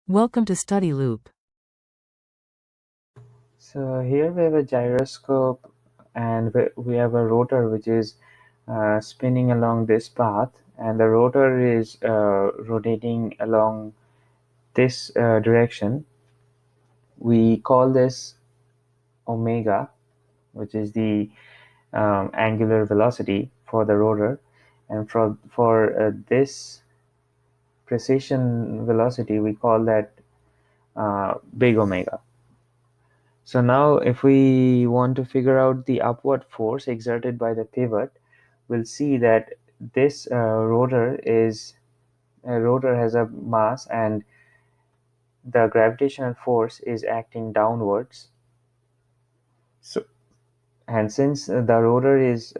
Welcome to Study Loop. So here we have a gyroscope and we have a rotor which is spinning along this path, and the rotor is rotating along this direction. We call this omega, which is the angular velocity for the rotor, and for this precession velocity we call that big omega. So now if we want to figure out the upward force exerted by the pivot, we'll see that this rotor has a mass, and the gravitational force is acting downwards. So, and since the rotor is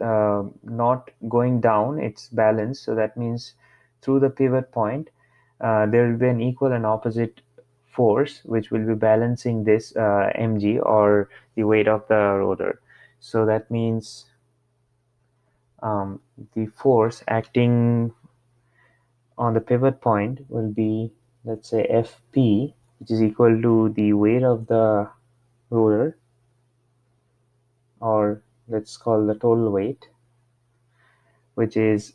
not going down, it's balanced. So that means through the pivot point, there will be an equal and opposite force which will be balancing this mg, or the weight of the rotor. So that means the force acting on the pivot point will be, let's say, Fp, which is equal to the weight of the rotor, or let's call the total weight, which is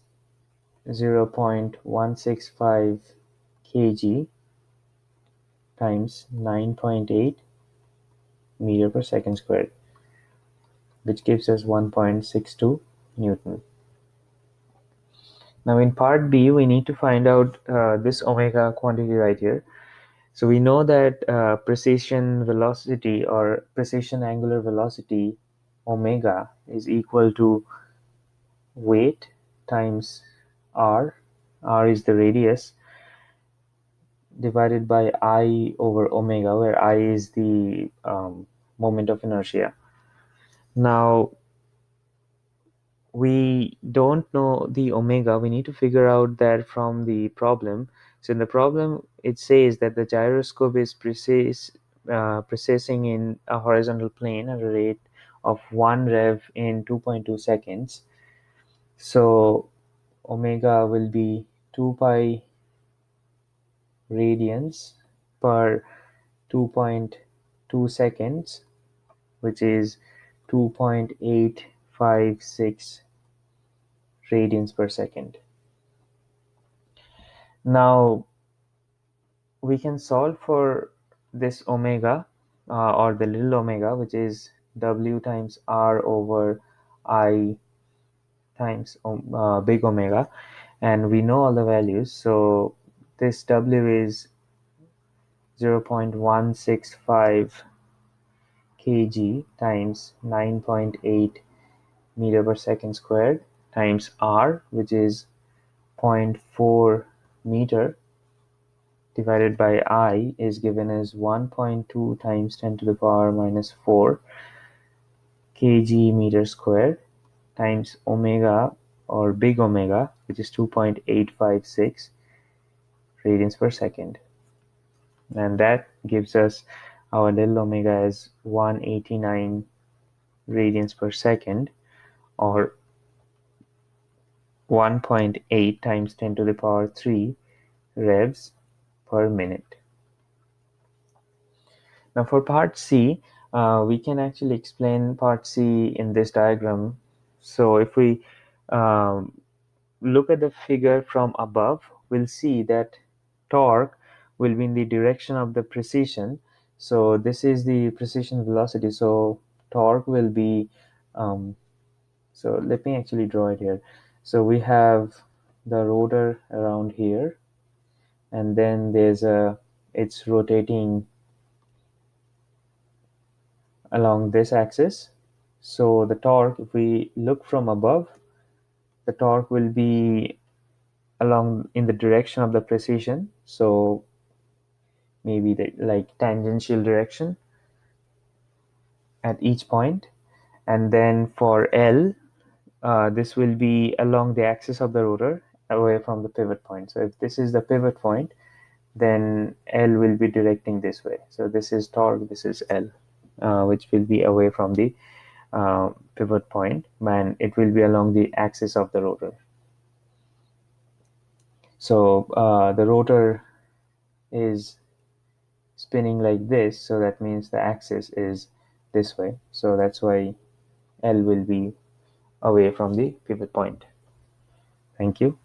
0.165 kg times 9.8 meter per second squared, which gives us 1.62 Newton. Now in part B, we need to find out this omega quantity right here. So we know that precession velocity, or precession angular velocity, omega, is equal to weight times r. R is the radius, divided by I over omega, where I is the moment of inertia. Now, we don't know the omega. We need to figure out that from the problem. So in the problem, it says that the gyroscope is precessing in a horizontal plane at a rate of 1 rev in 2.2 seconds. So omega will be 2 pi radians per 2.2 seconds, which is 2.856 radians per second. Now we can solve for this omega, or the little omega, which is W times R over I times big omega, and we know all the values. So this W is 0.165 kg times 9.8 meter per second squared times R, which is 0.4 meter, divided by I, is given as 1.2 times 10 to the power minus 4 kg meter squared times omega, or big omega, which is 2.856 radians per second. And that gives us our little omega as 189 radians per second, or 1.8 times 10 to the power 3 revs per minute. Now for part C, we can actually explain part C in this diagram. So if we look at the figure from above, we'll see that torque will be in the direction of the precession. So this is the precession velocity. So torque will be, so let me actually draw it here. So we have the rotor around here, and then it's rotating along this axis. So the torque, if we look from above, the torque will be along in the direction of the precession. So maybe the like tangential direction at each point. And then for L, this will be along the axis of the rotor away from the pivot point. So if this is the pivot point, then L will be directing this way. So this is torque, this is L, which will be away from the pivot point, and it will be along the axis of the rotor. So the rotor is spinning like this, so that means the axis is this way. So that's why L will be away from the pivot point. Thank you.